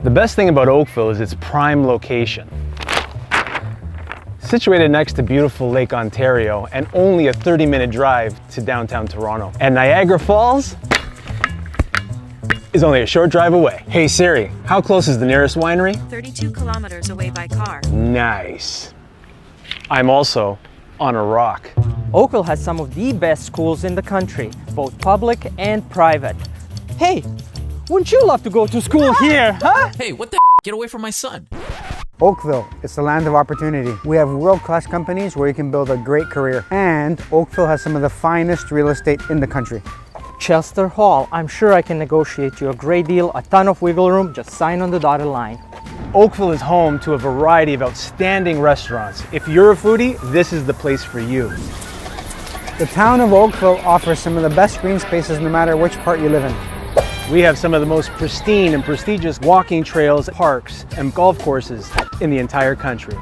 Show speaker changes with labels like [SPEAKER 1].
[SPEAKER 1] The best thing about Oakville is its prime location. Situated next to beautiful Lake Ontario and only a 30-minute drive to downtown Toronto. And Niagara Falls is only a short drive away. Hey Siri, how close is the nearest winery?
[SPEAKER 2] 32 kilometers away by car.
[SPEAKER 1] Nice. I'm also on a rock.
[SPEAKER 3] Oakville has some of the best schools in the country, both public and private. Hey, wouldn't you love to go to school here, huh?
[SPEAKER 4] Hey, what the Get away from my son.
[SPEAKER 5] Oakville, it's the land of opportunity. We have world-class companies where you can build a great career. And Oakville has some of the finest real estate in the country.
[SPEAKER 3] Chester Hall, I'm sure I can negotiate you a great deal, a ton of wiggle room, just sign on the dotted line.
[SPEAKER 1] Oakville is home to a variety of outstanding restaurants. If you're a foodie, this is the place for you.
[SPEAKER 5] The town of Oakville offers some of the best green spaces no matter which part you live in.
[SPEAKER 1] We have some of the most pristine and prestigious walking trails, parks, and golf courses in the entire country.